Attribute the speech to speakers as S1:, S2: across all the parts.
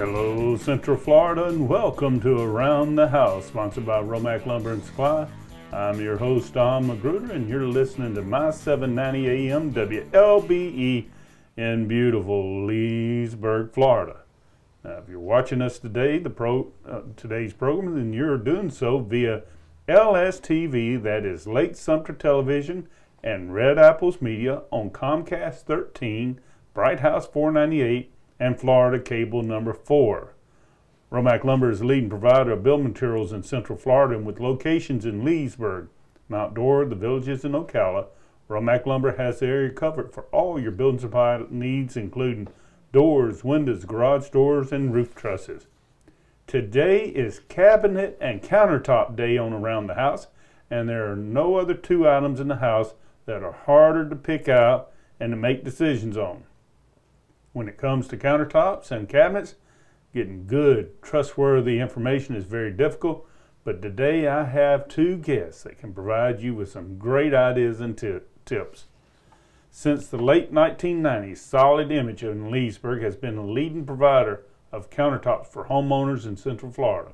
S1: Hello, Central Florida, and welcome to Around the House, sponsored by Romac Lumber and Supply. I'm your host, Don Magruder, and you're listening to my 790 AM WLBE in beautiful Leesburg, Florida. Now, if you're watching us today, today's program, then you're doing so via LSTV, that is Lake Sumter Television, and Red Apples Media on Comcast 13, Bright House 498, and Florida Cable number 4. Romac Lumber is the leading provider of building materials in Central Florida, and with locations in Leesburg, Mount Dora, the Villages, and Ocala, Romac Lumber has the area covered for all your building supply needs, including doors, windows, garage doors, and roof trusses. Today is Cabinet and Countertop Day on Around the House, and there are no other two items in the house that are harder to pick out and to make decisions on. When it comes to countertops and cabinets, getting good, trustworthy information is very difficult, but today I have two guests that can provide you with some great ideas and tips. Since the late 1990s, Solid Image in Leesburg has been a leading provider of countertops for homeowners in Central Florida.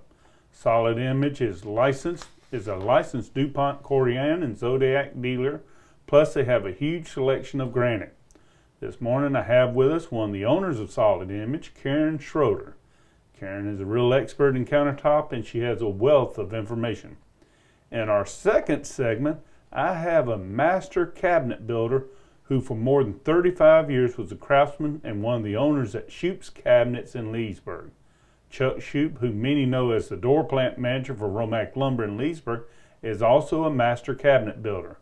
S1: Solid Image is a licensed DuPont, Corian, and Zodiac dealer, plus they have a huge selection of granite. This morning I have with us one of the owners of Solid Image, Karen Schroeder. Karen is a real expert in countertop, and she has a wealth of information. In our second segment, I have a master cabinet builder who for more than 35 years was a craftsman and one of the owners at Shoup's Cabinets in Leesburg. Chuck Shoup, who many know as the door plant manager for Romac Lumber in Leesburg, is also a master cabinet builder.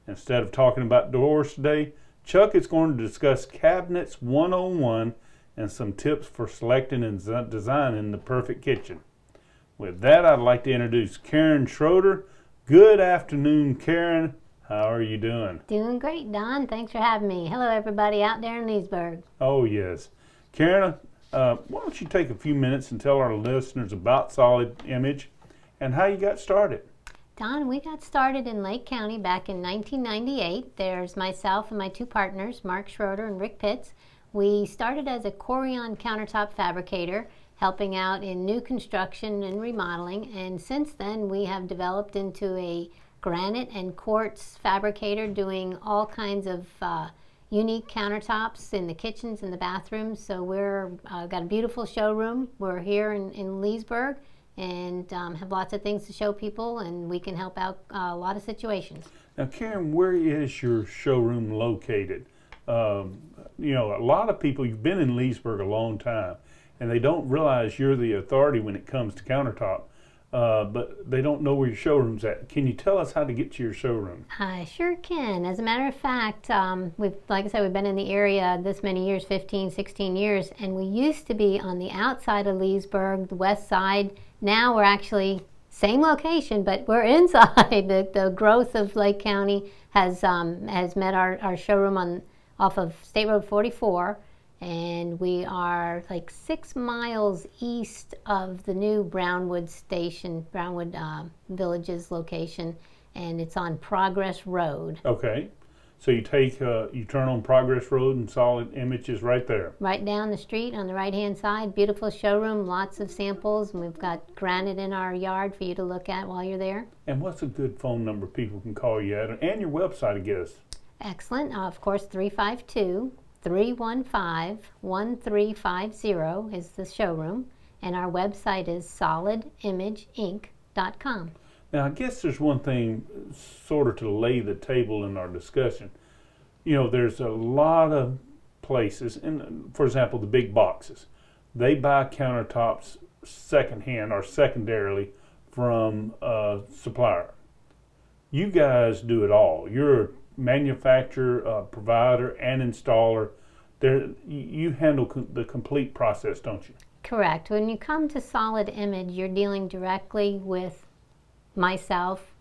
S1: Instead of talking about doors today, Chuck is going to discuss Cabinets 101 and some tips for selecting and designing the perfect kitchen. With that, I'd like to introduce Karen Schroeder. Good afternoon, Karen. How are you doing?
S2: Doing great, Don. Thanks for having me. Hello, everybody out there in Leesburg.
S1: Oh, yes. Karen, why don't you take a few minutes and tell our listeners about Solid Image and how you got started?
S2: Don, we got started in Lake County back in 1998. There's myself and my two partners, Mark Schroeder and Rick Pitts. We started as a Corian countertop fabricator, helping out in new construction and remodeling, and since then we have developed into a granite and quartz fabricator, doing all kinds of unique countertops in the kitchens and the bathrooms. So we're got a beautiful showroom. We're here in Leesburg, and have lots of things to show people, and we can help out a lot of situations.
S1: Now, Karen, where is your showroom located? You know, a lot of people, you've been in Leesburg a long time, and they don't realize you're the authority when it comes to countertop, but they don't know where your showroom's at. Can you tell us how to get to your showroom?
S2: I sure can. As a matter of fact, like I said, we've been in the area this many years, 15, 16 years, and we used to be on the outside of Leesburg, the west side. Now we're actually same location, but we're inside. The growth of Lake County has met our showroom off of State Road 44, and we are like 6 miles east of the new Brownwood Villages location, and it's on Progress Road.
S1: Okay. So you turn on Progress Road, and Solid Image is right there.
S2: Right down the street on the right-hand side. Beautiful showroom, lots of samples, and we've got granite in our yard for you to look at while you're there.
S1: And what's a good phone number people can call you at, and your website, I guess?
S2: Excellent. Of course, 352-315-1350 is the showroom, and our website is solidimageinc.com.
S1: Now, I guess there's one thing sort of to lay the table in our discussion. You know, there's a lot of places, and for example, the big boxes, they buy countertops secondhand or secondarily from a supplier. You guys do it all. You're a manufacturer, provider, and installer. You handle the complete process, don't you?
S2: Correct. When you come to Solid Image, you're dealing directly with myself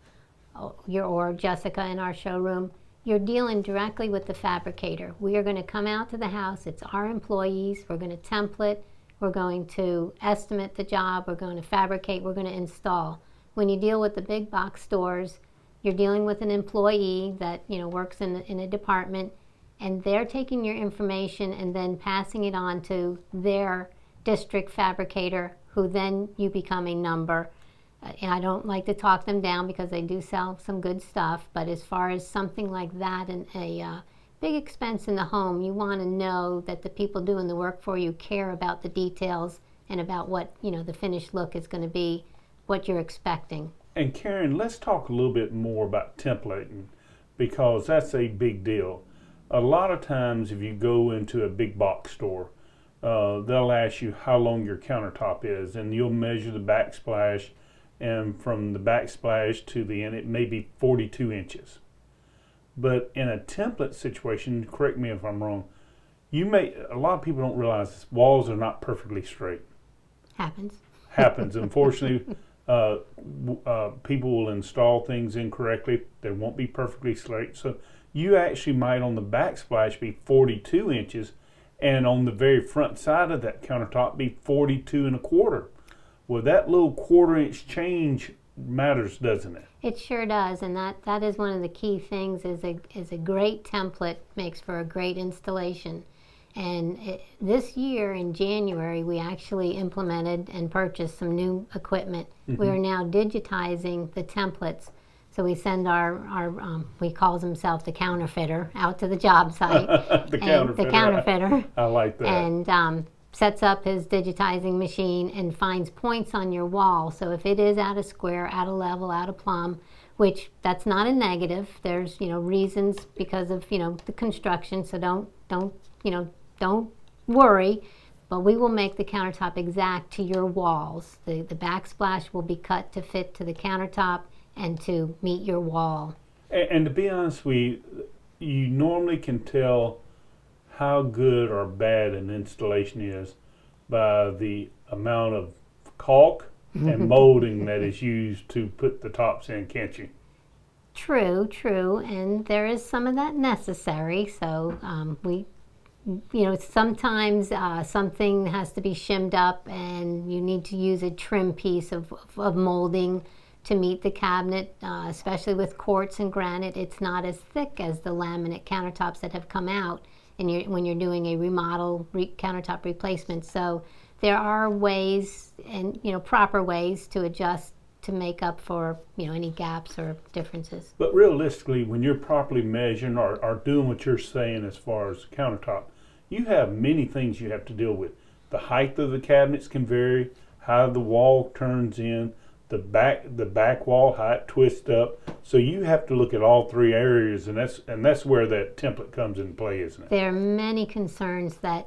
S2: or Jessica in our showroom. You're dealing directly with the fabricator. We are going to come out to the house. It's our employees. We're going to template. We're going to estimate the job. We're going to fabricate. We're going to install. When you deal with the big box stores, you're dealing with an employee that works in a department, and they're taking your information and then passing it on to their district fabricator, who then you become a number. And I don't like to talk them down because they do sell some good stuff, but as far as something like that and a big expense in the home, you want to know that the people doing the work for you care about the details and about what, the finished look is going to be, what you're expecting.
S1: And Karen, let's talk a little bit more about templating, because that's a big deal. A lot of times if you go into a big box store, they'll ask you how long your countertop is, and you'll measure the backsplash, and from the backsplash to the end it may be 42 inches. But in a template situation, correct me if I'm wrong, a lot of people don't realize walls are not perfectly straight.
S2: Happens.
S1: Unfortunately, people will install things incorrectly. They won't be perfectly straight. So you actually might on the backsplash be 42 inches, and on the very front side of that countertop be 42 and a quarter. Well, that little quarter-inch change matters, doesn't it?
S2: It sure does, and that is one of the key things. Is a great template makes for a great installation. And this year in January, we actually implemented and purchased some new equipment. Mm-hmm. We are now digitizing the templates. So we send our we calls himself the counterfeiter out to the job site.
S1: The counterfeiter. I like that.
S2: And sets up his digitizing machine and finds points on your wall. So if it is out of square, out of level, out of plumb, which that's not a negative. There's reasons because of the construction. So don't worry. But we will make the countertop exact to your walls. The backsplash will be cut to fit to the countertop and to meet your wall.
S1: And to be honest with you normally can tell how good or bad an installation is by the amount of caulk and molding that is used to put the tops in, can't you?
S2: True, and there is some of that necessary. So sometimes something has to be shimmed up and you need to use a trim piece of molding to meet the cabinet, especially with quartz and granite. It's not as thick as the laminate countertops that have come out when you're doing a remodel countertop replacement. So there are ways and proper ways to adjust to make up for any gaps or differences.
S1: But realistically, when you're properly measuring or doing what you're saying as far as the countertop, you have many things you have to deal with. The height of the cabinets can vary, how the wall turns in, the back wall, how it twists up. So you have to look at all three areas, and that's where that template comes into play, isn't it?
S2: There are many concerns that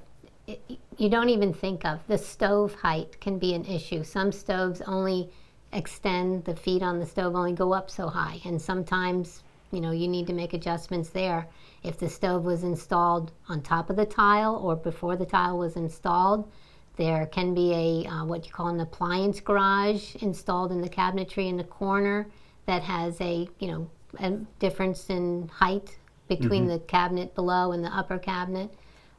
S2: you don't even think of. The stove height can be an issue. Some stoves only extend, the feet on the stove only go up so high, and sometimes you need to make adjustments there. If the stove was installed on top of the tile or before the tile was installed, there can be a what you call an appliance garage installed in the cabinetry in the corner that has a difference in height between the cabinet below and the upper cabinet,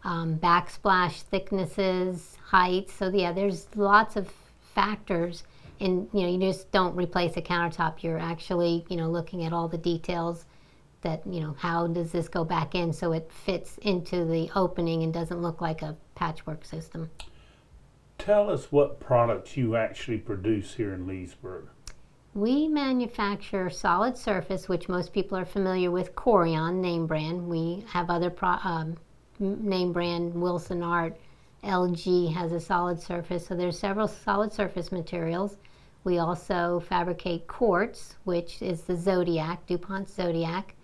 S2: backsplash thicknesses, heights. So yeah, there's lots of factors. And you just don't replace a countertop. You're actually looking at all the details. That how does this go back in so it fits into the opening and doesn't look like a patchwork system.
S1: Tell us what products you actually produce here in Leesburg.
S2: We manufacture solid surface, which most people are familiar with, Corian name brand. We have other name brand, Wilson Art, LG has a solid surface. So there's several solid surface materials. We also fabricate quartz, which is the Zodiac, DuPont Zodiac.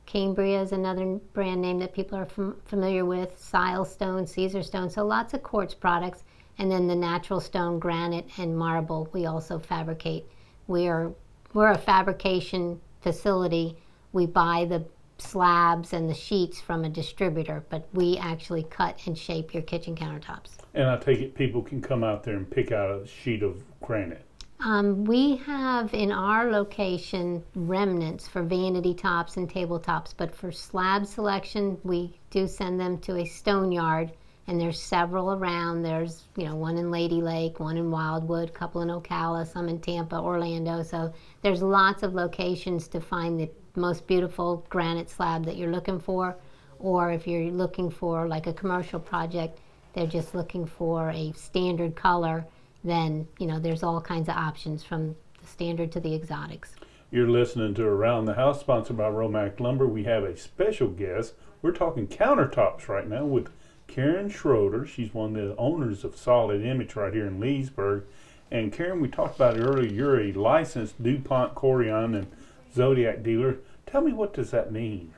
S2: Cambria is another brand name that people are familiar with, Silestone, Caesar Stone, so lots of quartz products. And then the natural stone, granite, and marble we also fabricate. We're a fabrication facility. We buy the slabs and the sheets from a distributor, but we actually cut and shape your kitchen countertops.
S1: And I take it people can come out there and pick out a sheet of granite.
S2: We have in our location remnants for vanity tops and tabletops, but for slab selection, we do send them to a stone yard. And there's several around. There's, one in Lady Lake, one in Wildwood, a couple in Ocala, some in Tampa, Orlando. So there's lots of locations to find the most beautiful granite slab that you're looking for. Or if you're looking for like a commercial project, they're just looking for a standard color, then there's all kinds of options from the standard to the exotics.
S1: You're listening to Around the House, sponsored by Romac Lumber. We have a special guest. We're talking countertops right now with Karen Schroeder. She's one of the owners of Solid Image right here in Leesburg. And Karen, we talked about it earlier. You're a licensed DuPont, Corian, and Zodiac dealer. Tell me, what does that mean?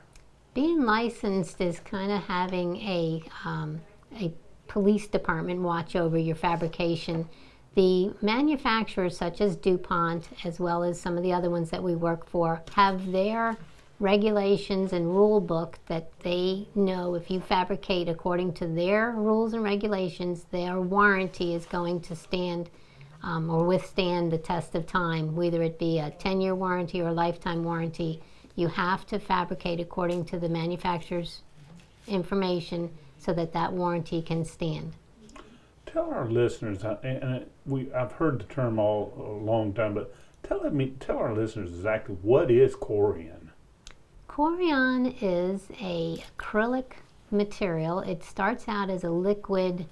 S2: Being licensed is kind of having a police department watch over your fabrication. The manufacturers such as DuPont, as well as some of the other ones that we work for, have their regulations and rule book that they know if you fabricate according to their rules and regulations, their warranty is going to stand or withstand the test of time, whether it be a 10-year warranty or a lifetime warranty. You have to fabricate according to the manufacturer's information so that that warranty can stand.
S1: Tell our listeners, and I've heard the term all a long time, but tell our listeners exactly what is Corian.
S2: Corian is a acrylic material. It starts out as a liquid.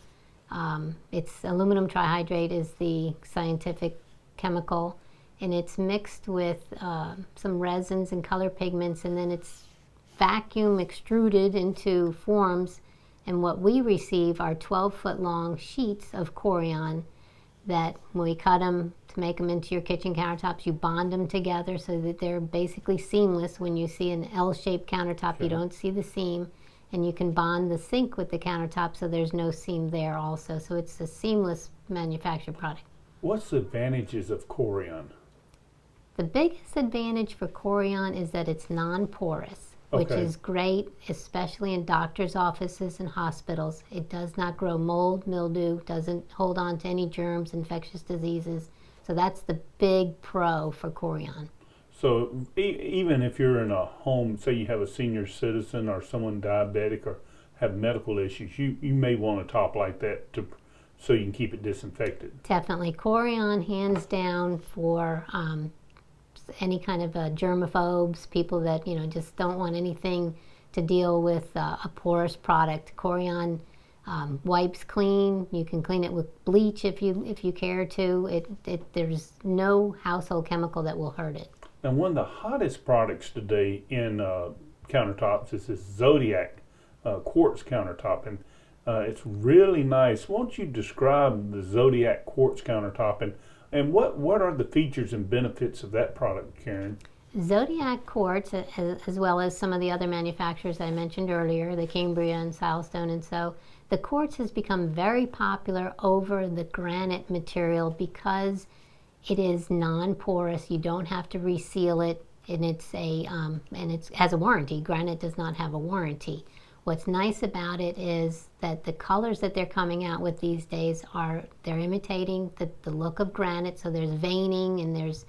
S2: It's aluminum trihydrate is the scientific chemical, and it's mixed with some resins and color pigments, and then it's vacuum extruded into forms. And what we receive are 12-foot long sheets of Corian that when we cut them to make them into your kitchen countertops, you bond them together so that they're basically seamless. When you see an L-shaped countertop, you don't see the seam, and you can bond the sink with the countertop so there's no seam there also. So it's a seamless manufactured product.
S1: What's the advantages of Corian?
S2: The biggest advantage for Corian is that it's non-porous. Which is great, especially in doctors' offices and hospitals. It does not grow mold, mildew, doesn't hold on to any germs, infectious diseases. So that's the big pro for Corian.
S1: So even if you're in a home, say you have a senior citizen or someone diabetic or have medical issues, you may want a top like that so you can keep it disinfected.
S2: Definitely. Corian, hands down, for any kind of germaphobes, people that just don't want anything to deal with a porous product. Corian wipes clean. You can clean it with bleach if you care to. There's no household chemical that will hurt it.
S1: Now, one of the hottest products today in countertops is this Zodiac quartz countertop, and it's really nice. Won't you describe the Zodiac quartz countertop and what are the features and benefits of that product, Karen?
S2: Zodiac quartz, as well as some of the other manufacturers I mentioned earlier, the Cambria and Silestone, and so the quartz has become very popular over the granite material because it is non-porous. You don't have to reseal it, and it has a warranty. Granite does not have a warranty. What's nice about it is that the colors that they're coming out with these days they're imitating the look of granite, so there's veining and there's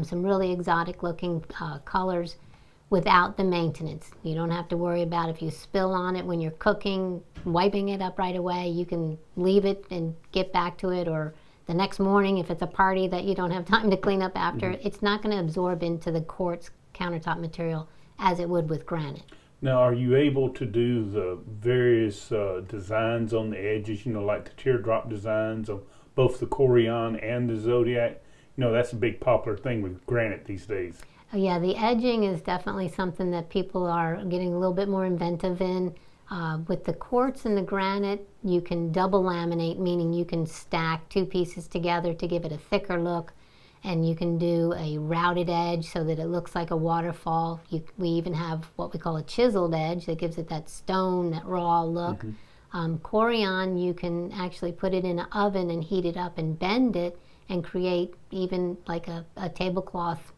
S2: some really exotic looking colors without the maintenance. You don't have to worry about if you spill on it when you're cooking, wiping it up right away. You can leave it and get back to it, or the next morning if it's a party that you don't have time to clean up after. It's not going to absorb into the quartz countertop material as it would with granite.
S1: Now, are you able to do the various designs on the edges, like the teardrop designs of both the Corian and the Zodiac? That's a big popular thing with granite these days.
S2: Oh, yeah, the edging is definitely something that people are getting a little bit more inventive in. With the quartz and the granite, you can double laminate, meaning you can stack two pieces together to give it a thicker look. And you can do a routed edge so that it looks like a waterfall. We even have what we call a chiseled edge that gives it that stone, that raw look. Corian, you can actually put it in an oven and heat it up and bend it and create even like a tablecloth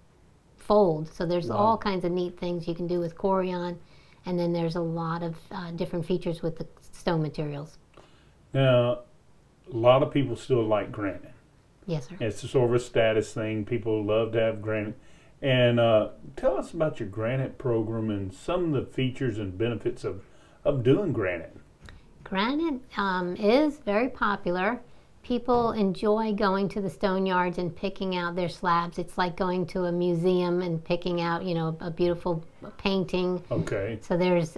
S2: fold. So there's all kinds of neat things you can do with Corian. And then there's a lot of different features with the stone materials.
S1: Now, a lot of people still like granite.
S2: Yes, sir.
S1: It's sort of a status thing. People love to have granite. And tell us about your granite program and some of the features and benefits of doing granite.
S2: Granite is very popular. People enjoy going to the stone yards and picking out their slabs. It's like going to a museum and picking out, a beautiful painting.
S1: Okay.
S2: So there's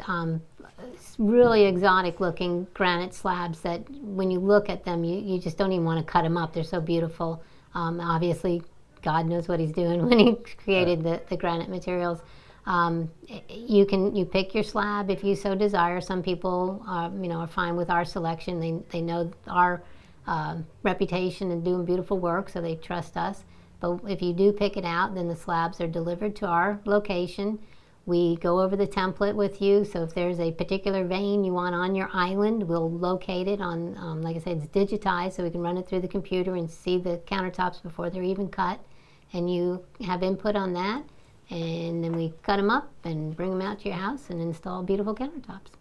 S2: really exotic looking granite slabs that when you look at them, you just don't even want to cut them up. They're so beautiful. Obviously, God knows what he's doing when he created the granite materials. You pick your slab if you so desire. Some people are fine with our selection. They know our reputation in doing beautiful work, so they trust us. But if you do pick it out, then the slabs are delivered to our location. We go over the template with you, so if there's a particular vein you want on your island, we'll locate it on, like I said, it's digitized, so we can run it through the computer and see the countertops before they're even cut. And you have input on that, and then we cut them up and bring them out to your house and install beautiful countertops.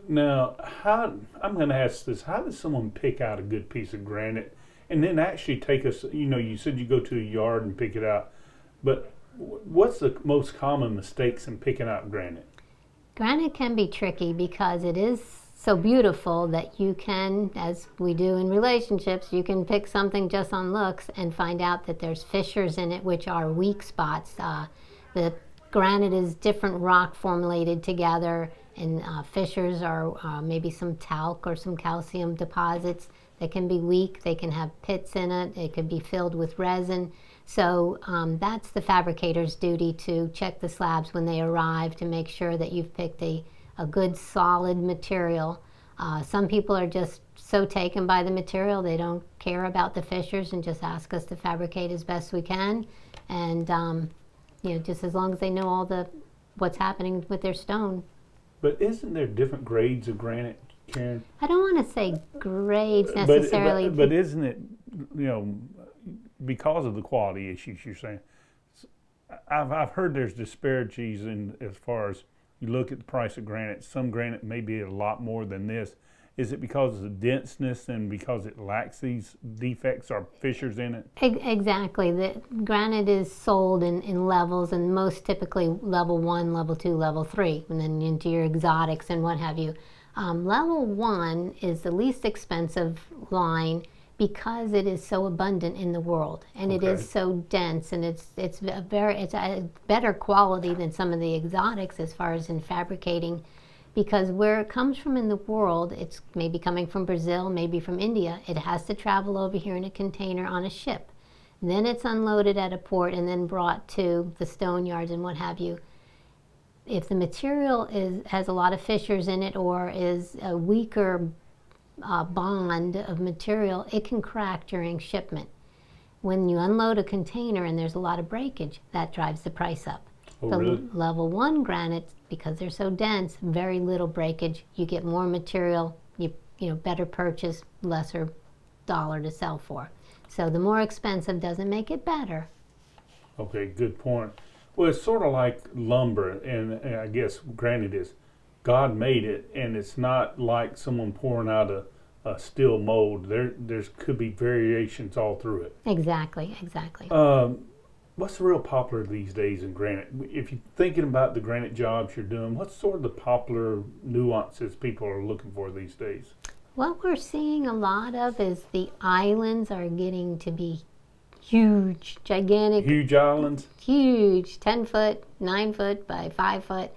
S1: Now, I'm going to ask this, how does someone pick out a good piece of granite and then actually take us, you said you go to a yard and pick it out, but what's the most common mistakes in picking out granite?
S2: Granite can be tricky because it is so beautiful that you can, as we do in relationships, you can pick something just on looks and find out that there's fissures in it, which are weak spots. The granite is different rock formulated together, and fissures are maybe some talc or some calcium deposits that can be weak. They can have pits in it. It could be filled with resin. So that's the fabricator's duty, to check the slabs when they arrive to make sure that you've picked a good solid material. Some people are just so taken by the material they don't care about the fissures and just ask us to fabricate as best we can. And just as long as they know all what's happening with their stone.
S1: But isn't there different grades of granite, Karen?
S2: I don't want to say grades necessarily.
S1: But isn't it, because of the quality issues you're saying? I've heard there's disparities in as far as you look at the price of granite. Some granite may be a lot more than this. Is it because of the denseness and because it lacks these defects or fissures in it?
S2: Exactly. The granite is sold in levels, and most typically level 1, level 2, level 3, and then into your exotics and what have you. Level 1 is the least expensive line because it is so abundant in the world, and it is so dense, and it's a better quality than some of the exotics as far as in fabricating, because where it comes from in the world, it's maybe coming from Brazil, maybe from India. It has to travel over here in a container on a ship. Then it's unloaded at a port and then brought to the stone yards and what have you. If the material has a lot of fissures in it or is a weaker bond of material, it can crack during shipment. When you unload a container and there's a lot of breakage, that drives the price up.
S1: Really?
S2: Level 1 granite, because they're so dense, very little breakage. You get more material, better purchase, lesser dollar to sell for. So the more expensive doesn't make it better.
S1: Okay, good point. Well, it's sort of like lumber, and I guess granite is, God made it, and it's not like someone pouring out a steel mold. There's could be variations all through it.
S2: Exactly.
S1: What's real popular these days in granite? If you're thinking about the granite jobs you're doing, what's sort of the popular nuances people are looking for these days?
S2: What we're seeing a lot of is the islands are getting to be huge, gigantic.
S1: Huge islands?
S2: Huge, 10 foot, 9 foot by 5 foot.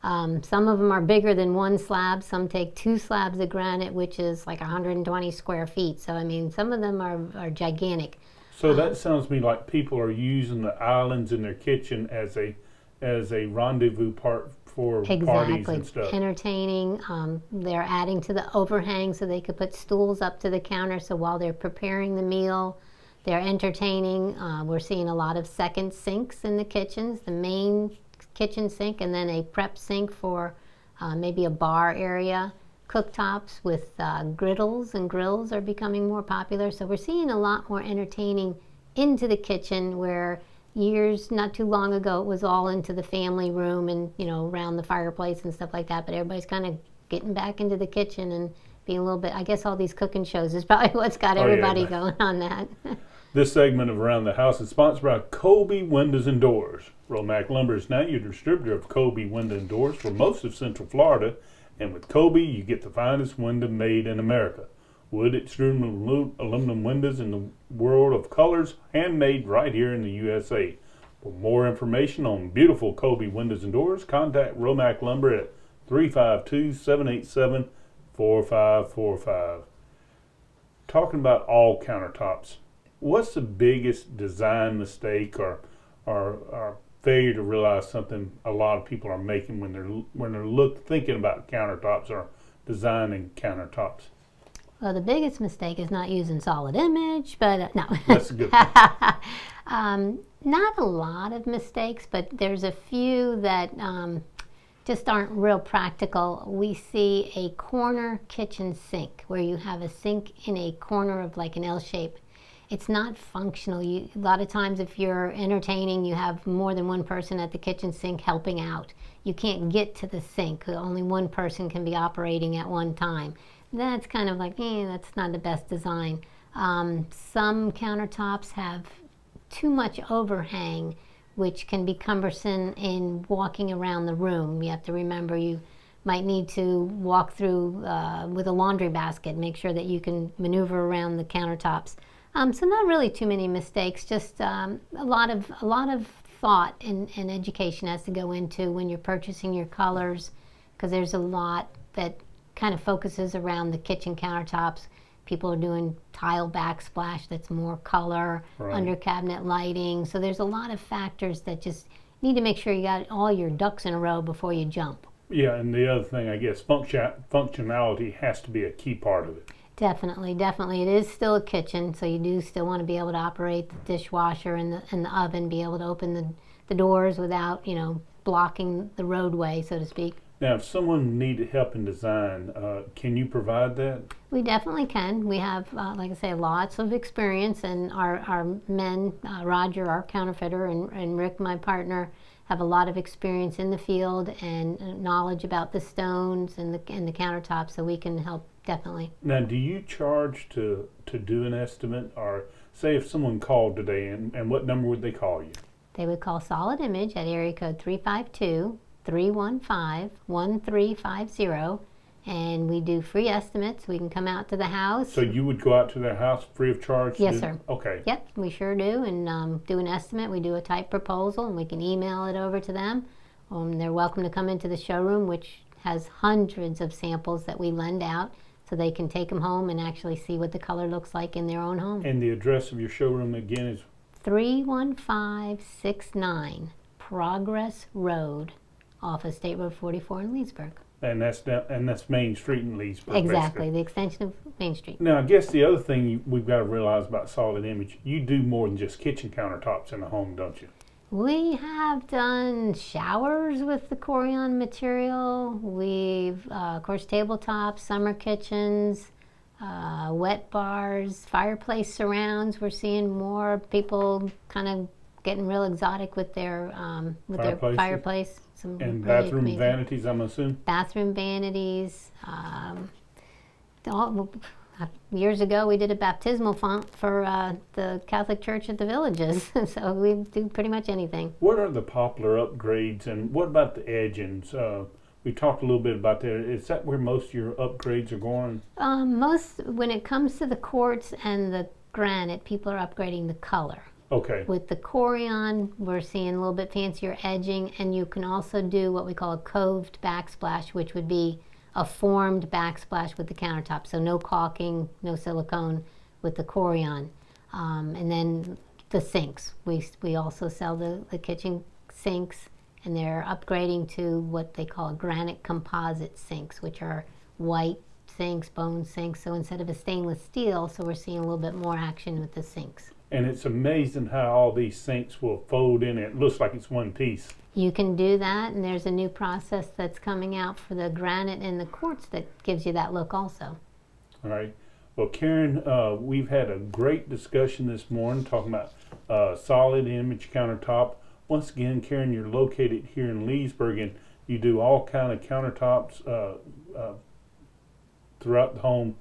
S2: Some of them are bigger than one slab. Some take 2 slabs of granite, which is like 120 square feet. So, some of them are gigantic.
S1: So that sounds to me like people are using the islands in their kitchen as a rendezvous part for parties and stuff.
S2: Entertaining. They're adding to the overhang so they could put stools up to the counter. So while they're preparing the meal, they're entertaining. We're seeing a lot of second sinks in the kitchens. The main kitchen sink and then a prep sink for maybe a bar area. Cooktops with griddles and grills are becoming more popular. So we're seeing a lot more entertaining into the kitchen, where years not too long ago it was all into the family room and around the fireplace and stuff like that. But everybody's kind of getting back into the kitchen and being a little bit, I guess all these cooking shows is probably what's got everybody going on that.
S1: This segment of Around the House is sponsored by Kobe Windows and Doors. Romac Lumber is now your distributor of Kobe Window and Doors for most of Central Florida. And with Kobe, you get the finest window made in America. Wood extruded aluminum windows in the world of colors, handmade right here in the USA. For more information on beautiful Kobe windows and doors, contact Romac Lumber at 352-787-4545. Talking about all countertops, what's the biggest design mistake or failure to realize something a lot of people are making when they're thinking about countertops or designing countertops?
S2: Well, the biggest mistake is not using solid image, but no.
S1: That's a good thing.
S2: Not a lot of mistakes, but there's a few that just aren't real practical. We see a corner kitchen sink where you have a sink in a corner of like an L shape. It's not functional. A lot of times if you're entertaining, you have more than one person at the kitchen sink helping out. You can't get to the sink. Only one person can be operating at one time. That's kind of like, that's not the best design. Some countertops have too much overhang, which can be cumbersome in walking around the room. You have to remember you might need to walk through with a laundry basket, make sure that you can maneuver around the countertops. So not really too many mistakes, just a lot of thought and education has to go into when you're purchasing your colors, because there's a lot that kind of focuses around the kitchen countertops. People are doing tile backsplash that's more color,
S1: right,
S2: under cabinet lighting. So there's a lot of factors that just need to make sure you got all your ducks in a row before you jump.
S1: Yeah, and the other thing, I guess, functionality has to be a key part of it.
S2: Definitely. It is still a kitchen, so you do still want to be able to operate the dishwasher and the oven, be able to open the doors without, blocking the roadway, so to speak.
S1: Now, if someone needed help in design, can you provide that?
S2: We definitely can. We have, like I say, lots of experience, and our men, Roger, our counterfeiter, and Rick, my partner, have a lot of experience in the field and knowledge about the stones and the countertops, so we can help definitely.
S1: Now, do you charge to do an estimate, or say if someone called today, and what number would they call you?
S2: They would call Solid Image at area code 352-315-1350, and we do free estimates. We can come out to the house.
S1: So you would go out to their house free of charge?
S2: Yes, sir.
S1: Okay.
S2: Yep, we sure do, and do an estimate. We do a type proposal, and we can email it over to them. They're welcome to come into the showroom, which has hundreds of samples that we lend out, so they can take them home and actually see what the color looks like in their own home.
S1: And the address of your showroom again is?
S2: 31569 Progress Road, off of State Road 44 in Leesburg.
S1: And that's Main Street in Leesburg.
S2: Exactly,
S1: basically.
S2: the extension of Main Street.
S1: Now, I guess the other thing we've got to realize about Solid Image, you do more than just kitchen countertops in the home, don't you?
S2: We have done showers with the Corian material. We've, of course, tabletops, summer kitchens, wet bars, fireplace surrounds. We're seeing more people kind of getting real exotic with their fireplace.
S1: And
S2: really
S1: bathroom
S2: amazing
S1: vanities, I'm assuming?
S2: Bathroom vanities. Years ago, we did a baptismal font for the Catholic Church at the Villages, so we do pretty much anything.
S1: What are the popular upgrades, and what about the edgings? We talked a little bit about that. Is that where most of your upgrades are going?
S2: When it comes to the quartz and the granite, people are upgrading the color.
S1: Okay.
S2: With the Corian, we're seeing a little bit fancier edging, and you can also do what we call a coved backsplash, which would be a formed backsplash with the countertop. So no caulking, no silicone with the Corian. And then the sinks. We also sell the kitchen sinks, and they're upgrading to what they call granite composite sinks, which are white sinks, bone sinks. So instead of a stainless steel, so we're seeing a little bit more action with the sinks.
S1: And it's amazing how all these sinks will fold in. It looks like it's one piece.
S2: You can do that, and there's a new process that's coming out for the granite and the quartz that gives you that look also.
S1: All right. Well, Karen, we've had a great discussion this morning talking about Solid Image countertop. Once again, Karen, you're located here in Leesburg, and you do all kind of countertops throughout the home.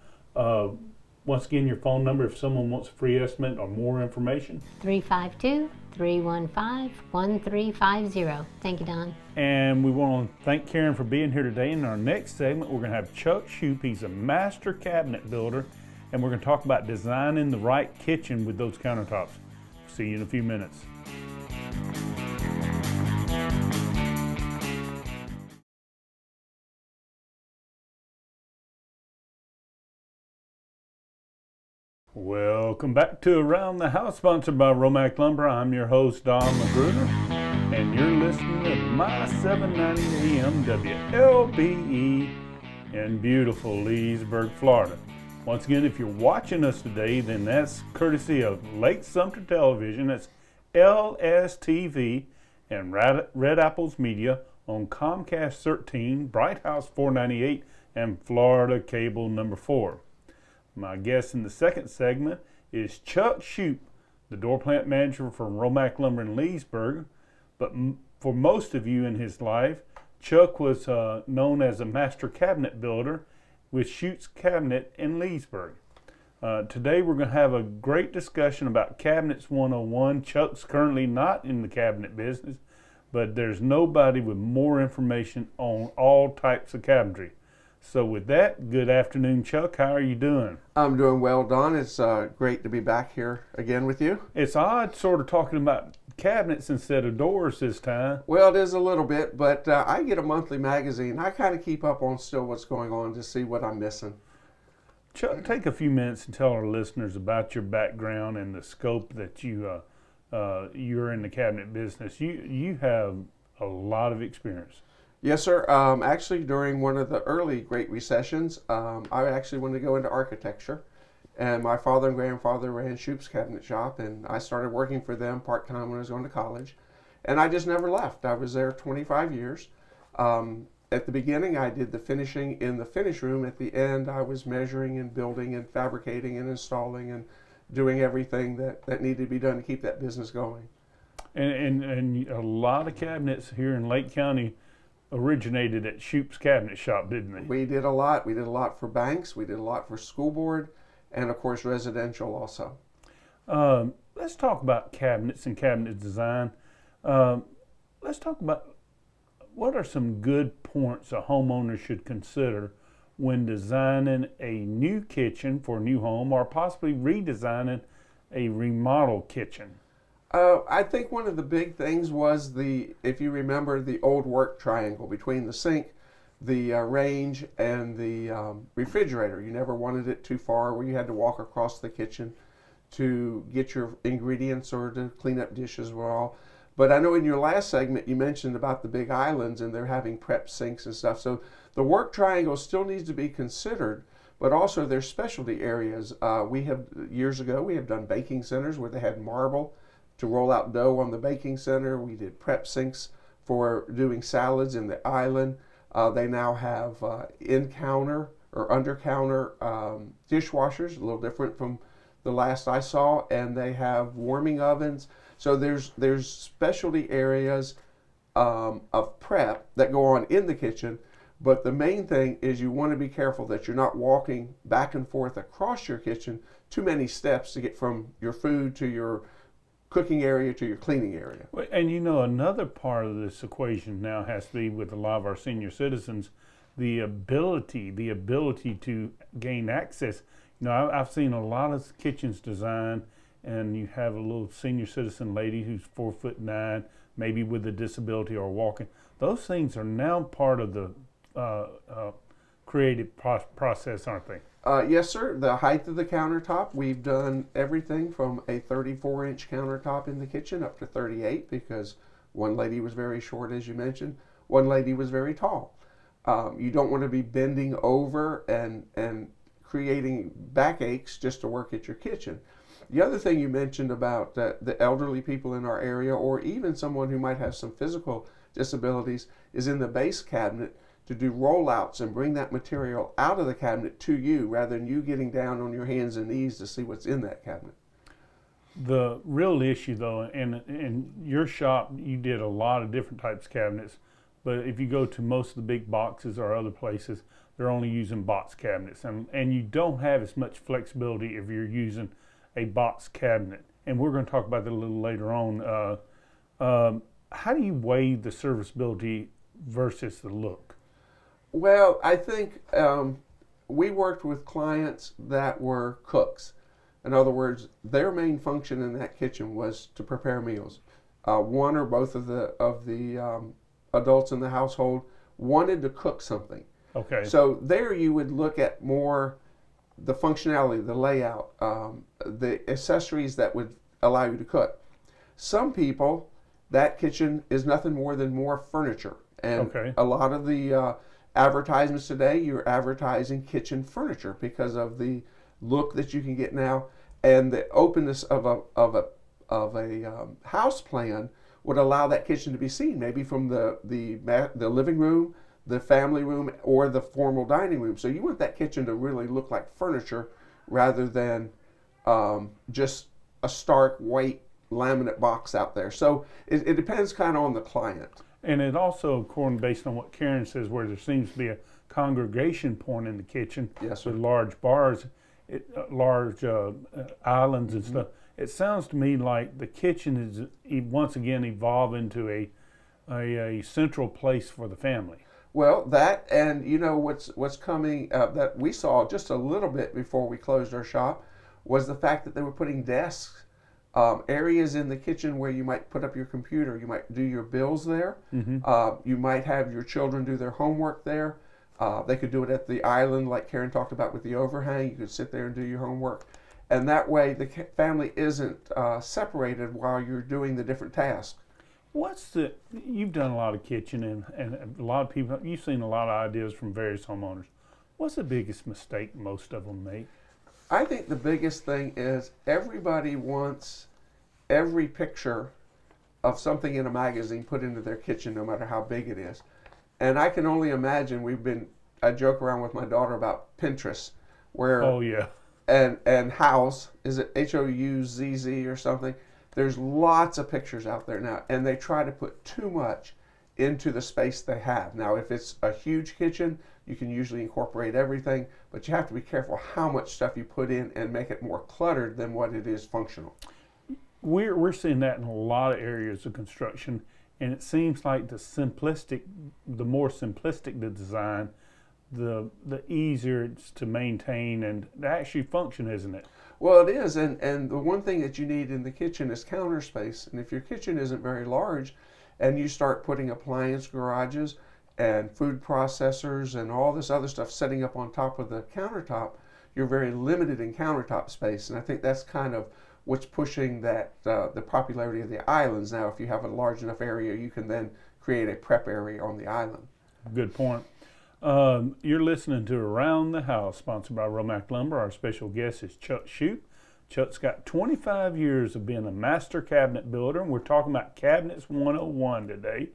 S1: Once again, your phone number if someone wants a free estimate or more information.
S2: 352-315-1350. Thank you, Don.
S1: And we want to thank Karen for being here today. In our next segment, we're going to have Chuck Shoup. He's a master cabinet builder, and we're going to talk about designing the right kitchen with those countertops. See you in a few minutes. Welcome back to Around the House, sponsored by Romac Lumber. I'm your host, Don Magruder, and you're listening to my 790 AM WLBE in beautiful Leesburg, Florida. Once again, if you're watching us today, then that's courtesy of Lake Sumter Television. That's LSTV and Red Apples Media on Comcast 13, Bright House 498, and Florida Cable number 4. My guest in the second segment is Chuck Shoup, the door plant manager from Romac Lumber in Leesburg. But for most of you in his life, Chuck was known as a master cabinet builder with Shoup's Cabinet in Leesburg. Today we're going to have a great discussion about Cabinets 101. Chuck's currently not in the cabinet business, but there's nobody with more information on all types of cabinetry. So with that, good afternoon, Chuck. How are you doing?
S3: I'm doing well, Don. It's great to be back here again with you.
S1: It's odd sort of talking about cabinets instead of doors this time.
S3: Well, it is a little bit, but I get a monthly magazine. I kind of keep up on still what's going on to see what I'm missing.
S1: Chuck, take a few minutes and tell our listeners about your background and the scope that you're in the cabinet business. You have a lot of experience.
S3: Yes, sir. Actually, during one of the early Great Recessions, I actually wanted to go into architecture. And my father and grandfather ran Shoup's Cabinet Shop, and I started working for them part-time when I was going to college. And I just never left. I was there 25 years. At the beginning, I did the finishing in the finish room. At the end, I was measuring and building and fabricating and installing and doing everything that needed to be done to keep that business going.
S1: And a lot of cabinets here in Lake County originated at Shoup's Cabinet Shop, didn't they?
S3: We did a lot. We did a lot for banks. We did a lot for school board, and of course residential also.
S1: Let's talk about cabinets and cabinet design. Let's talk about what are some good points a homeowner should consider when designing a new kitchen for a new home, or possibly redesigning a remodel kitchen.
S3: I think one of the big things was if you remember, the old work triangle between the sink, the range, and the refrigerator. You never wanted it too far where you had to walk across the kitchen to get your ingredients or to clean up dishes or all. But I know in your last segment you mentioned about the big islands and they're having prep sinks and stuff. So the work triangle still needs to be considered, but also there's specialty areas. Years ago we have done baking centers where they had marble to roll out dough on the baking center. We did prep sinks for doing salads in the island. They now have in-counter or under-counter dishwashers, a little different from the last I saw, and they have warming ovens. So there's specialty areas of prep that go on in the kitchen, but the main thing is you want to be careful that you're not walking back and forth across your kitchen too many steps to get from your food to your cooking area to your cleaning area.
S1: And you know, another part of this equation now has to be with a lot of our senior citizens, the ability to gain access. You know, I've seen a lot of kitchens designed, and you have a little senior citizen lady who's 4'9", maybe with a disability or walking. Those things are now part of the creative process, aren't they?
S3: Yes, sir. The height of the countertop, we've done everything from a 34-inch countertop in the kitchen up to 38, because one lady was very short, as you mentioned. One lady was very tall. You don't want to be bending over and creating backaches just to work at your kitchen. The other thing you mentioned about the elderly people in our area, or even someone who might have some physical disabilities, is in the base cabinet to do rollouts and bring that material out of the cabinet to you rather than you getting down on your hands and knees to see what's in that cabinet.
S1: The real issue, though, in your shop, you did a lot of different types of cabinets, but if you go to most of the big boxes or other places, they're only using box cabinets, and you don't have as much flexibility if you're using a box cabinet. And we're going to talk about that a little later on. How do you weigh the serviceability versus the look?
S3: Well, I think we worked with clients that were cooks. In other words, their main function in that kitchen was to prepare meals. One or both of the adults in the household wanted to cook something.
S1: Okay.
S3: So there you would look at more the functionality, the layout, the accessories that would allow you to cook. Some people, that kitchen is nothing more than more furniture. And
S1: Okay.
S3: a lot of the advertisements today, you're advertising kitchen furniture because of the look that you can get now, and the openness of a house plan would allow that kitchen to be seen, maybe from the living room, the family room, or the formal dining room. So you want that kitchen to really look like furniture rather than just a stark white laminate box out there. So it depends kind of on the client.
S1: And it also, according based on what Karen says, where there seems to be a congregation point in the kitchen,
S3: Yes, sir.
S1: with large bars, large islands and stuff. It sounds to me like the kitchen is once again evolving to a central place for the family.
S3: Well, that, and you know what's coming that we saw just a little bit before we closed our shop was the fact that they were putting desks, areas in the kitchen where you might put up your computer, you might do your bills there, you might have your children do their homework there. They could do it at the island, like Karen talked about with the overhang. You could sit there and do your homework, and that way the family isn't separated while you're doing the different tasks.
S1: You've done a lot of kitchen and a lot of people, you've seen a lot of ideas from various homeowners. What's the biggest mistake most of them make?
S3: I think the biggest thing is everybody wants every picture of something in a magazine put into their kitchen, no matter how big it is. And I can only imagine, I joke around with my daughter about Pinterest, where,
S1: Oh yeah.
S3: and House, is it Houzz or something? There's lots of pictures out there now, and they try to put too much into the space they have. Now, if it's a huge kitchen, you can usually incorporate everything, but you have to be careful how much stuff you put in and make it more cluttered than what it is functional.
S1: We're seeing that in a lot of areas of construction, and it seems like the more simplistic the design, the easier it's to maintain and to actually function, isn't it?
S3: Well, it is, and the one thing that you need in the kitchen is counter space. And if your kitchen isn't very large, and you start putting appliance garages and food processors and all this other stuff setting up on top of the countertop, you're very limited in countertop space. And I think that's kind of what's pushing that the popularity of the islands. Now, if you have a large enough area, you can then create a prep area on the island.
S1: Good point. You're listening to Around the House, sponsored by Romac Lumber. Our special guest is Chuck Shoup. Chuck's got 25 years of being a master cabinet builder, and we're talking about Cabinets 101 today.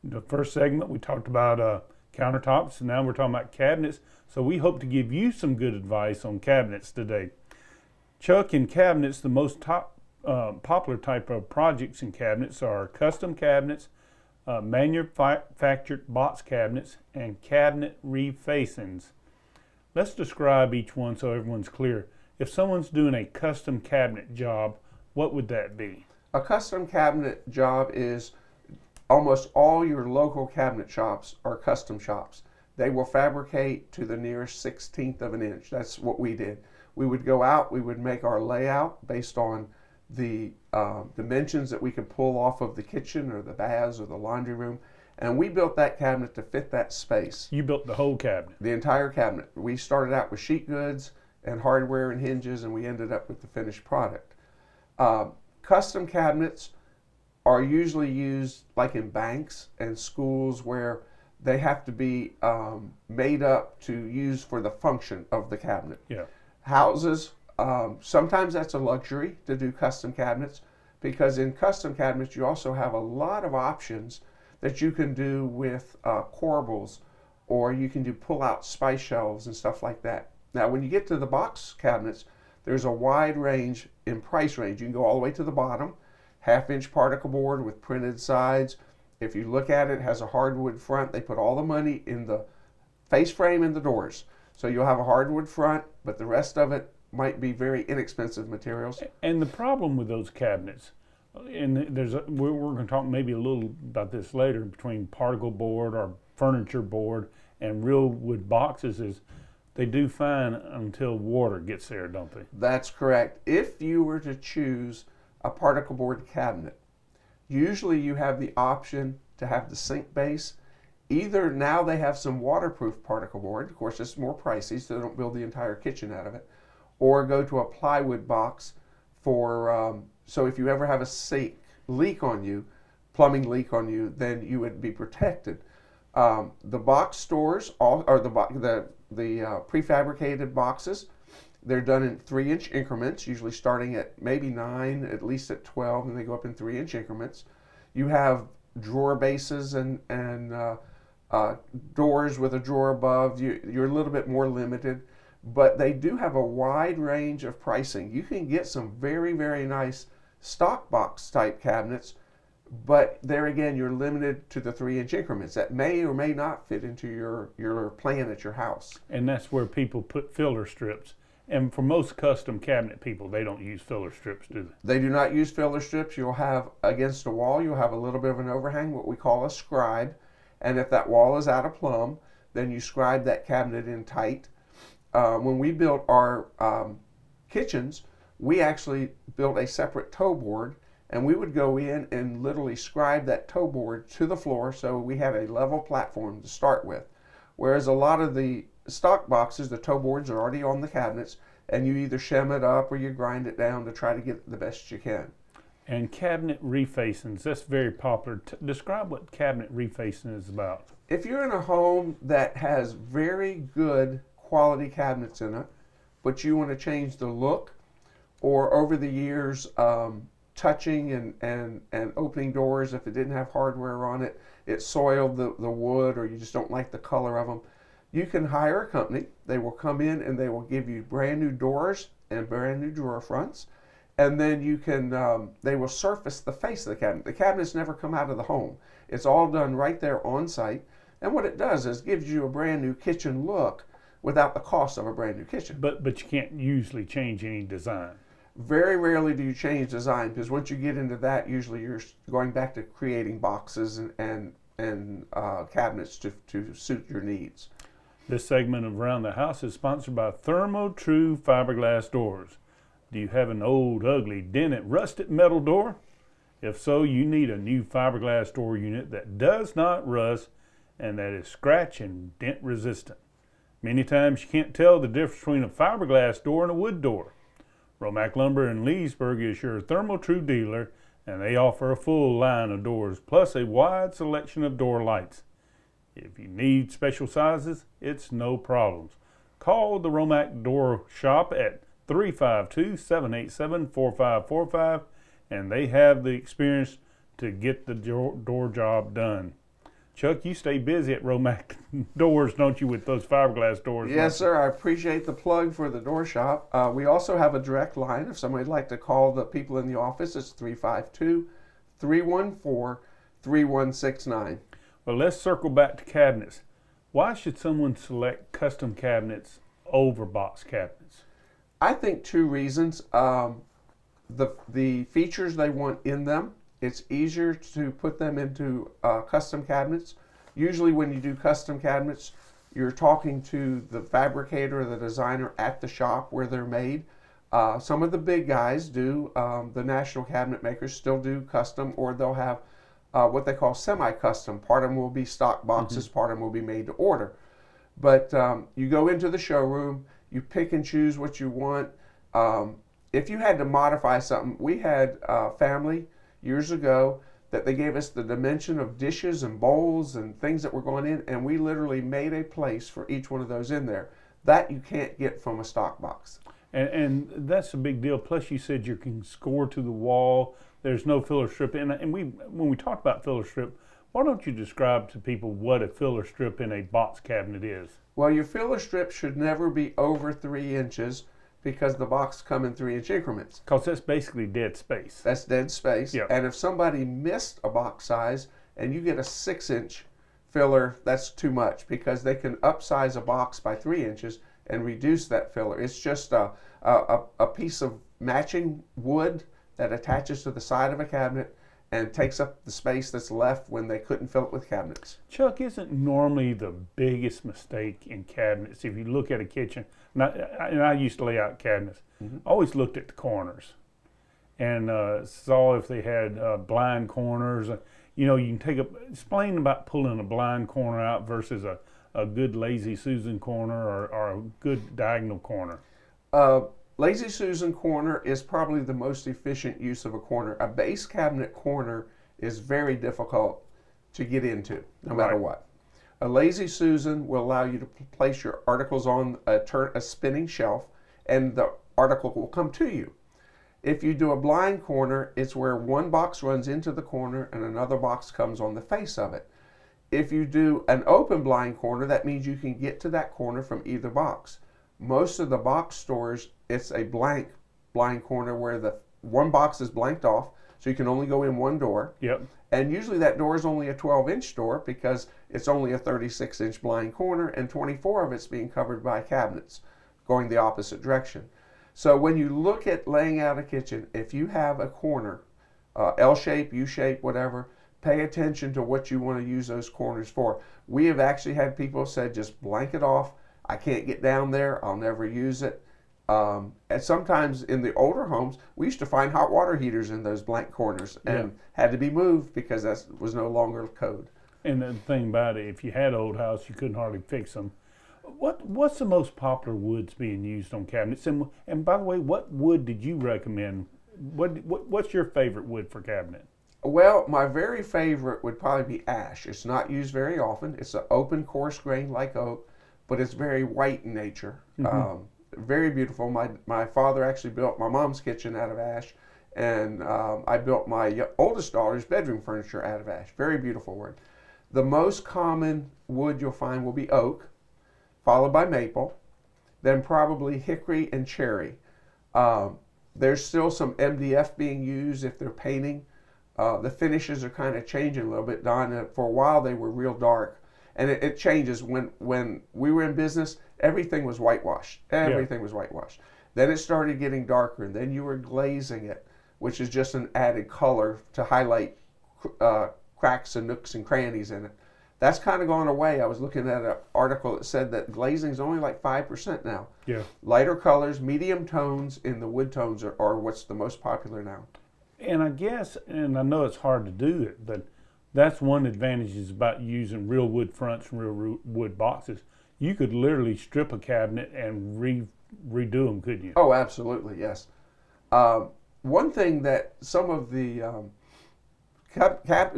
S1: In the first segment, we talked about countertops, and now we're talking about cabinets. So we hope to give you some good advice on cabinets today. Chuck, in cabinets, the most popular type of projects in cabinets are custom cabinets, manufactured box cabinets, and cabinet refacings. Let's describe each one so everyone's clear. If someone's doing a custom cabinet job, what would that be?
S3: A custom cabinet job is almost all your local cabinet shops are custom shops. They will fabricate to the nearest 16th of an inch. That's what we did. We would go out, we would make our layout based on the dimensions that we could pull off of the kitchen or the baths or the laundry room, and we built that cabinet to fit that space.
S1: You built the whole cabinet?
S3: The entire cabinet. We started out with sheet goods and hardware and hinges, and we ended up with the finished product. Custom cabinets are usually used like in banks and schools, where they have to be made up to use for the function of the cabinet.
S1: Yeah.
S3: Houses, sometimes that's a luxury to do custom cabinets, because in custom cabinets you also have a lot of options that you can do with corbels, or you can do pull-out spice shelves and stuff like that. Now, when you get to the box cabinets, there's a wide range in price range. You can go all the way to the bottom, half-inch particle board with printed sides. If you look at it, it has a hardwood front. They put all the money in the face frame and the doors. So you'll have a hardwood front, but the rest of it might be very inexpensive materials.
S1: And the problem with those cabinets, and we're going to talk maybe a little about this later, between particle board or furniture board and real wood boxes, is they do fine until water gets there, don't they?
S3: That's correct. If you were to choose a particle board cabinet, usually you have the option to have the sink base either now they have some waterproof particle board. Of course, it's more pricey, so they don't build the entire kitchen out of it, or go to a plywood box for, so if you ever have a sink leak on you, plumbing leak on you, then you would be protected. The box stores, or the prefabricated boxes, they're done in 3-inch increments, usually starting at maybe 9, at least at 12, and they go up in 3-inch increments. You have drawer bases and doors with a drawer above. You're a little bit more limited, but they do have a wide range of pricing. You can get some very, very nice stock box type cabinets, but there again, you're limited to the 3-inch increments that may or may not fit into your plan at your house.
S1: And that's where people put filler strips. And for most custom cabinet people, they don't use filler strips, do they?
S3: They do not use filler strips. You'll have against a wall, you'll have a little bit of an overhang, what we call a scribe. And if that wall is out of plumb, then you scribe that cabinet in tight. When we built our kitchens, we actually built a separate toe board, and we would go in and literally scribe that toe board to the floor, so we had a level platform to start with. Whereas a lot of the stock boxes, the toe boards are already on the cabinets, and you either shim it up or you grind it down to try to get the best you can.
S1: And cabinet refacings, that's very popular. Describe what cabinet refacing is about.
S3: If you're in a home that has very good quality cabinets in it, but you want to change the look, or over the years, touching and opening doors, if it didn't have hardware on it, it soiled the wood, or you just don't like the color of them, you can hire a company. They will come in and they will give you brand new doors and brand new drawer fronts. And then you can, they will surface the face of the cabinet. The cabinets never come out of the home. It's all done right there on site. And what it does is gives you a brand new kitchen look without the cost of a brand new kitchen.
S1: But you can't usually change any design.
S3: Very rarely do you change design, because once you get into that, usually you're going back to creating boxes and cabinets to suit your needs.
S1: This segment of Around the House is sponsored by Thermo-Tru fiberglass doors. Do you have an old, ugly, dented, rusted metal door? If so, you need a new fiberglass door unit that does not rust and that is scratch and dent resistant. Many times you can't tell the difference between a fiberglass door and a wood door. Romac Lumber in Leesburg is your Thermo-Tru dealer, and they offer a full line of doors plus a wide selection of door lights. If you need special sizes, it's no problems. Call the Romac Door Shop at 352-787-4545, and they have the experience to get the door job done. Chuck, you stay busy at Romac Doors, don't you, with those fiberglass doors?
S3: Yes, sir. I appreciate the plug for the door shop. We also have a direct line. If somebody'd like to call the people in the office, it's 352-314-3169.
S1: Well, let's circle back to cabinets. Why should someone select custom cabinets over box cabinets?
S3: I think 2 reasons. The features they want in them. It's easier to put them into custom cabinets. Usually when you do custom cabinets, you're talking to the fabricator or the designer at the shop where they're made. Some of the big guys do. The national cabinet makers still do custom, or they'll have what they call semi-custom. Part of them will be stock boxes, part of them will be made to order. But you go into the showroom, you pick and choose what you want. If you had to modify something, we had a family years ago that they gave us the dimension of dishes and bowls and things that were going in, and we literally made a place for each one of those in there. That you can't get from a stock box.
S1: And that's a big deal. Plus, you said you can score to the wall. There's no filler strip. And when we talk about filler strip, why don't you describe to people what a filler strip in a box cabinet is?
S3: Well, your filler strip should never be over 3 inches, because the box come in 3-inch increments.
S1: Because that's basically dead space.
S3: That's dead space.
S1: Yep.
S3: And if somebody missed a box size and you get a 6-inch filler, that's too much, because they can upsize a box by 3 inches and reduce that filler. It's just a piece of matching wood that attaches to the side of a cabinet and takes up the space that's left when they couldn't fill it with cabinets.
S1: Chuck, isn't normally the biggest mistake in cabinets, if you look at a kitchen, and I used to lay out cabinets, I always looked at the corners and saw if they had blind corners. you know, you can explain about pulling a blind corner out versus a good Lazy Susan corner or a good diagonal corner.
S3: Lazy Susan corner is probably the most efficient use of a corner. A base cabinet corner is very difficult to get into, no matter what. A Lazy Susan will allow you to place your articles on a spinning shelf, and the article will come to you. If you do a blind corner, it's where one box runs into the corner and another box comes on the face of it. If you do an open blind corner, that means you can get to that corner from either box. Most of the box stores, it's a blank blind corner where the one box is blanked off, so you can only go in one door.
S1: Yep.
S3: And usually that door is only a 12-inch door because it's only a 36-inch blind corner, and 24 of it's being covered by cabinets going the opposite direction. So when you look at laying out a kitchen, if you have a corner, L shape, U shape, whatever, pay attention to what you want to use those corners for. We have actually had people say, just blank it off. I can't get down there. I'll never use it. And sometimes in the older homes, we used to find hot water heaters in those blank corners and had to be moved because that was no longer code.
S1: And the thing about it, if you had an old house, you couldn't hardly fix them. What's the most popular woods being used on cabinets? And by the way, what wood did you recommend? What's your favorite wood for cabinet?
S3: Well, my very favorite would probably be ash. It's not used very often. It's an open, coarse grain like oak, but it's very white in nature. Mm-hmm. Very beautiful. My father actually built my mom's kitchen out of ash, and I built my oldest daughter's bedroom furniture out of ash. Very beautiful wood. The most common wood you'll find will be oak, followed by maple, then probably hickory and cherry. There's still some MDF being used if they're painting. The finishes are kind of changing a little bit, Don. For a while they were real dark, and it changes. When we were in business, everything was whitewashed. Everything was whitewashed. Then it started getting darker, and then you were glazing it, which is just an added color to highlight cracks and nooks and crannies in it. That's kind of gone away. I was looking at an article that said that glazing is only like 5% now.
S1: Yeah.
S3: Lighter colors, medium tones in the wood tones are what's the most popular now.
S1: And I guess, and I know it's hard to do it, but that's one advantage is about using real wood fronts and real wood boxes. You could literally strip a cabinet and redo them, couldn't you?
S3: Oh, absolutely, yes. One thing that some of the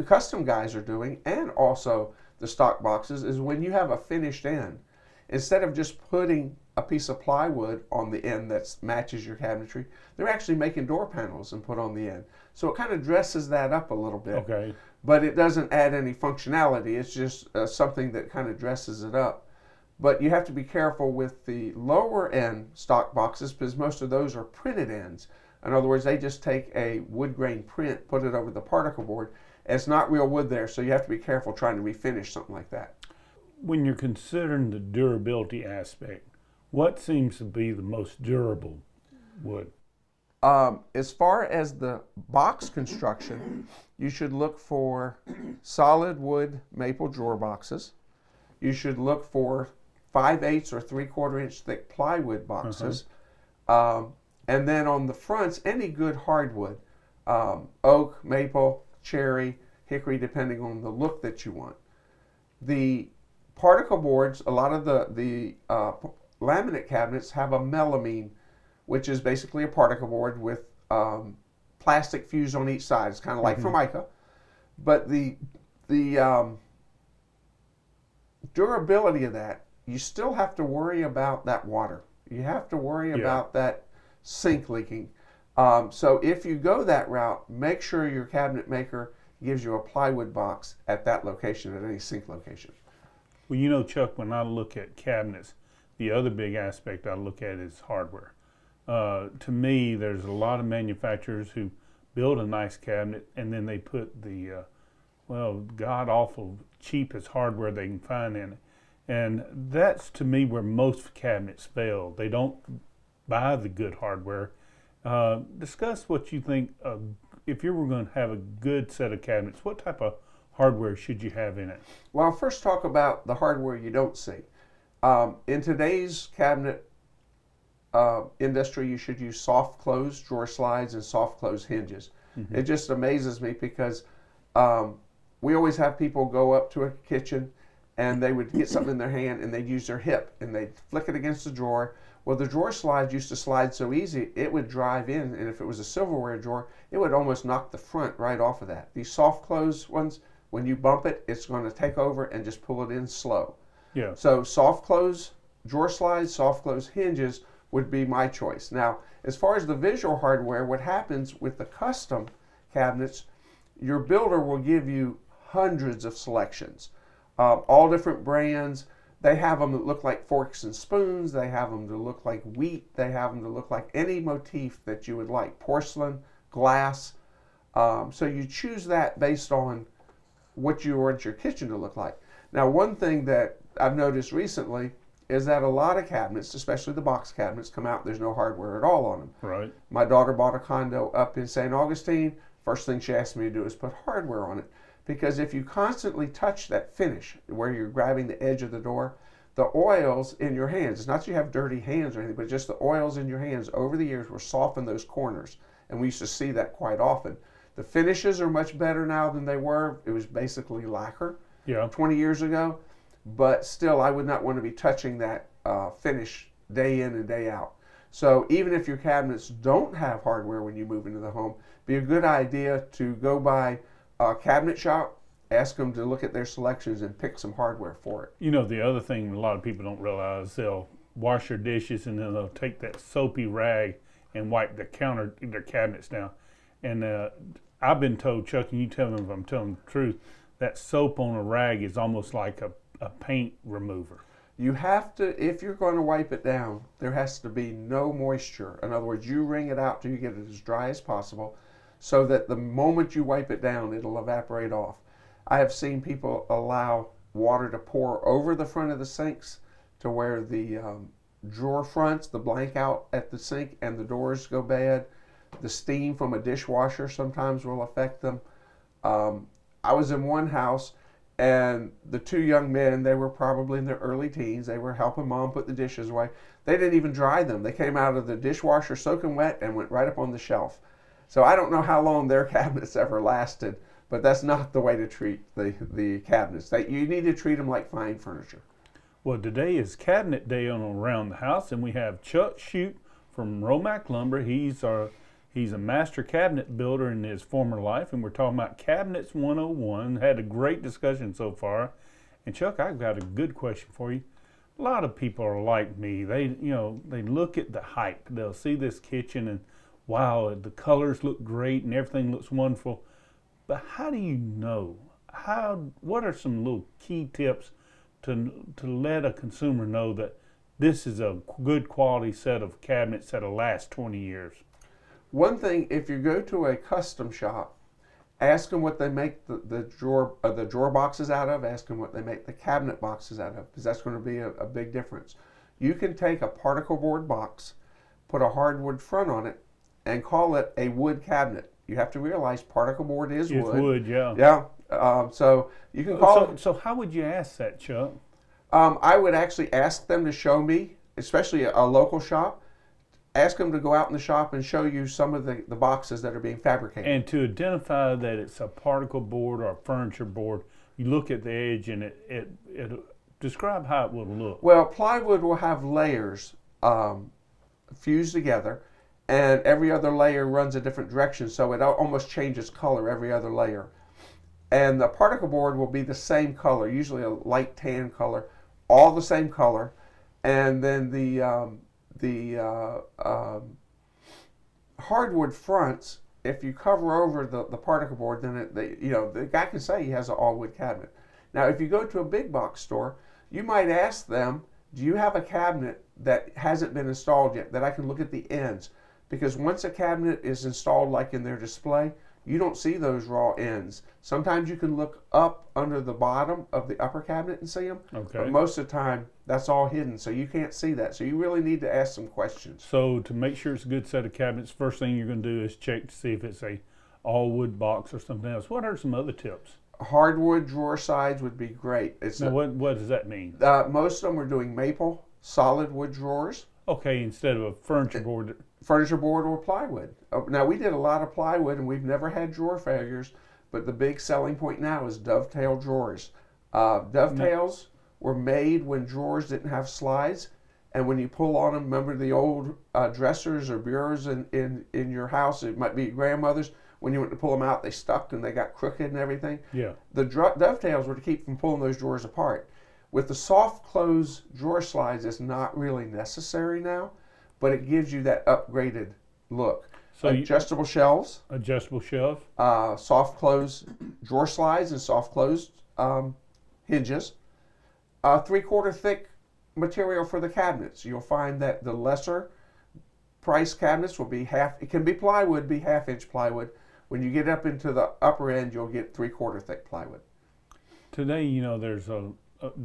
S3: custom guys are doing, and also the stock boxes, is when you have a finished end, instead of just putting a piece of plywood on the end that matches your cabinetry, they're actually making door panels and put on the end. So it kind of dresses that up a little bit.
S1: Okay.
S3: But it doesn't add any functionality. It's just something that kind of dresses it up. But you have to be careful with the lower end stock boxes because most of those are printed ends. In other words, they just take a wood grain print, put it over the particle board. And it's not real wood there, so you have to be careful trying to refinish something like that.
S1: When you're considering the durability aspect, what seems to be the most durable wood?
S3: As far as the box construction, you should look for solid wood maple drawer boxes. You should look for 5/8 or 3/4 inch thick plywood boxes. And then on the fronts, any good hardwood, oak, maple, cherry, hickory, depending on the look that you want. The particle boards, a lot of the laminate cabinets have a melamine, which is basically a particle board with plastic fused on each side. It's kind of like Formica. But the durability of that, you still have to worry about that water. You have to worry about that sink leaking. So if you go that route, make sure your cabinet maker gives you a plywood box at that location, at any sink location.
S1: Well, you know, Chuck, when I look at cabinets, the other big aspect I look at is hardware. To me, there's a lot of manufacturers who build a nice cabinet and then they put the, god-awful cheapest hardware they can find in it. And that's, to me, where most cabinets fail. They don't buy the good hardware. Discuss what you think, if you were going to have a good set of cabinets, what type of hardware should you have in it?
S3: Well, I'll first talk about the hardware you don't see. In today's cabinet industry, you should use soft close drawer slides and soft close hinges. It just amazes me because we always have people go up to a kitchen and they would get something in their hand and they'd use their hip and they'd flick it against the drawer. Well, the drawer slides used to slide so easy, it would drive in, and if it was a silverware drawer, it would almost knock the front right off of that. These soft close ones, when you bump it, it's going to take over and just pull it in slow.
S1: Yeah.
S3: So soft close drawer slides, soft close hinges would be my choice. Now, as far as the visual hardware, what happens with the custom cabinets, your builder will give you hundreds of selections, all different brands. They have them that look like forks and spoons. They have them to look like wheat. They have them to look like any motif that you would like, porcelain, glass. So you choose that based on what you want your kitchen to look like. Now, one thing that I've noticed recently is that a lot of cabinets, especially the box cabinets, come out, there's no hardware at all on them.
S1: Right.
S3: My daughter bought a condo up in St. Augustine. First thing she asked me to do is put hardware on it. Because if you constantly touch that finish where you're grabbing the edge of the door, the oils in your hands, it's not that you have dirty hands or anything, but just the oils in your hands over the years will soften those corners. And we used to see that quite often. The finishes are much better now than they were. It was basically lacquer 20 years ago. But still, I would not want to be touching that finish day in and day out. So even if your cabinets don't have hardware when you move into the home, be a good idea to go by a cabinet shop, ask them to look at their selections and pick some hardware for it.
S1: You know, the other thing a lot of people don't realize, they'll wash their dishes and then they'll take that soapy rag and wipe their cabinets down. And I've been told, Chuck, and you tell me if I'm telling the truth, that soap on a rag is almost like a paint remover.
S3: You have to, if you're going to wipe it down, there has to be no moisture. In other words, you wring it out till you get it as dry as possible, so that the moment you wipe it down, it'll evaporate off. I have seen people allow water to pour over the front of the sinks to where the drawer fronts, the blank out at the sink, and the doors go bad. The steam from a dishwasher sometimes will affect them. I was in one house, and the two young men, they were probably in their early teens. They were helping mom put the dishes away. They didn't even dry them. They came out of the dishwasher soaking wet and went right up on the shelf. So I don't know how long their cabinets ever lasted, but that's not the way to treat the cabinets. You need to treat them like fine furniture.
S1: Well, today is Cabinet Day on Around the House, and we have Chuck Shute from Romac Lumber. He's a master cabinet builder in his former life, and we're talking about Cabinets 101. Had a great discussion so far. And Chuck, I've got a good question for you. A lot of people are like me. They look at the hype. They'll see this kitchen and wow, the colors look great and everything looks wonderful. But how do you know? What are some little key tips to let a consumer know that this is a good quality set of cabinets that'll last 20 years?
S3: One thing, if you go to a custom shop, ask them what they make the drawer boxes out of. Ask them what they make the cabinet boxes out of, because that's going to be a big difference. You can take a particle board box, put a hardwood front on it, and call it a wood cabinet. You have to realize particle board is wood.
S1: It's wood, yeah.
S3: Yeah. So you can call it.
S1: So how would you ask that, Chuck?
S3: I would actually ask them to show me, especially a local shop. Ask them to go out in the shop and show you some of the boxes that are being fabricated.
S1: And to identify that it's a particle board or a furniture board, you look at the edge and it describe how it will look.
S3: Well, plywood will have layers fused together, and every other layer runs a different direction, so it almost changes color every other layer. And the particle board will be the same color, usually a light tan color, all the same color, and then the hardwood fronts, if you cover over the particle board, then the guy can say he has an all wood cabinet. Now, if you go to a big box store, you might ask them, do you have a cabinet that hasn't been installed yet, that I can look at the ends? Because once a cabinet is installed, like in their display, you don't see those raw ends. Sometimes you can look up under the bottom of the upper cabinet and see them,
S1: Okay.
S3: but most of the time that's all hidden, so you can't see that. So you really need to ask some questions.
S1: So to make sure it's a good set of cabinets, first thing you're going to do is check to see if it's a all wood box or something else. What are some other tips?
S3: Hardwood drawer sides would be great.
S1: Now, what does that mean?
S3: Most of them are doing maple solid wood drawers.
S1: Okay, instead of a furniture board.
S3: Furniture board or plywood. Now, we did a lot of plywood and we've never had drawer failures, But the big selling point now is dovetail drawers. Dovetails were made when drawers didn't have slides, and when you pull on them, remember the old dressers or bureaus in your house, it might be your grandmother's, when you went to pull them out, they stuck and they got crooked and everything.
S1: Yeah.
S3: The dovetails were to keep from pulling those drawers apart. With the soft close drawer slides, it's not really necessary now, but it gives you that upgraded look.
S1: So
S3: adjustable shelves,
S1: adjustable shelf,
S3: soft close drawer slides and soft closed hinges, 3/4 thick material for the cabinets. You'll find that the lesser price cabinets will be it can be plywood, be 1/2-inch plywood. When you get up into the upper end, you'll get 3/4 thick plywood.
S1: Today, there's a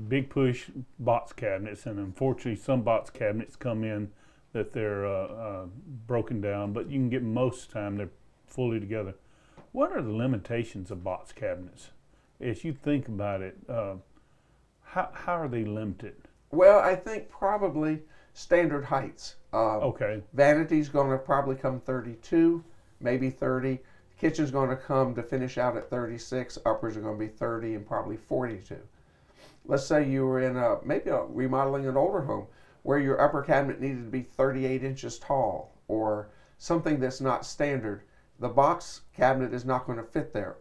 S1: big push box cabinets, and unfortunately some box cabinets come in that they're broken down, but you can get most of the time they're fully together. What are the limitations of box cabinets? As you think about it, how are they limited?
S3: Well, I think probably standard heights.
S1: Okay.
S3: Vanity's going to probably come 32, maybe 30. Kitchen's going to come to finish out at 36. Uppers are going to be 30 and probably 42. Let's say you were in maybe remodeling an older home where your upper cabinet needed to be 38 inches tall or something that's not standard. The box cabinet is not going to fit there.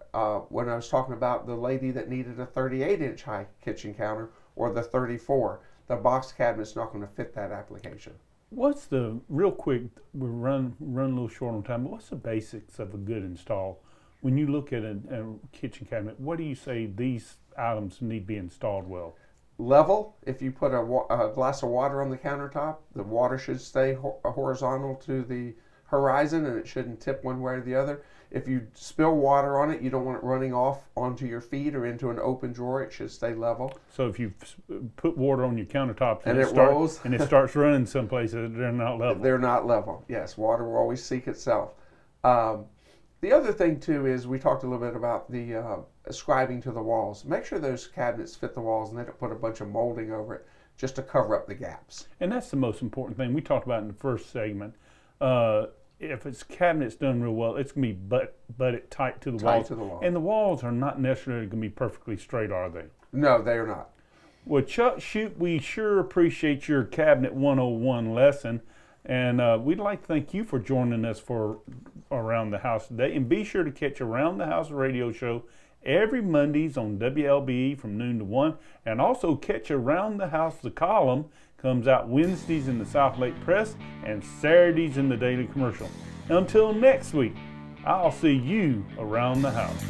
S3: When I was talking about the lady that needed a 38-inch high kitchen counter or the 34, the box cabinet's not going to fit that application.
S1: What's the, real quick, we're run a little short on time, but what's the basics of a good install? When you look at a kitchen cabinet, what do you say these items need to be installed well?
S3: Level. If you put a glass of water on the countertop, the water should stay horizontal to the horizon and it shouldn't tip one way or the other. If you spill water on it, you don't want it running off onto your feet or into an open drawer. It should stay level.
S1: So if you put water on your countertops
S3: and it rolls
S1: and it starts running someplace, they're not level.
S3: They're not level. Yes, water will always seek itself. The other thing too is we talked a little bit about the ascribing to the walls. Make sure those cabinets fit the walls and they don't put a bunch of molding over it just to cover up the gaps.
S1: And that's the most important thing we talked about in the first segment. If it's cabinets done real well, it's going to be butted tight to the walls.
S3: To the wall.
S1: And the walls are not necessarily going to be perfectly straight, are they?
S3: No, they are not.
S1: Well, Chuck Shute, we sure appreciate your Cabinet 101 lesson. And we'd like to thank you for joining us for Around the House today. And be sure to catch Around the House radio show every Mondays on WLBE from noon to 1. And also catch Around the House, the column, comes out Wednesdays in the South Lake Press and Saturdays in the Daily Commercial. Until next week, I'll see you around the house.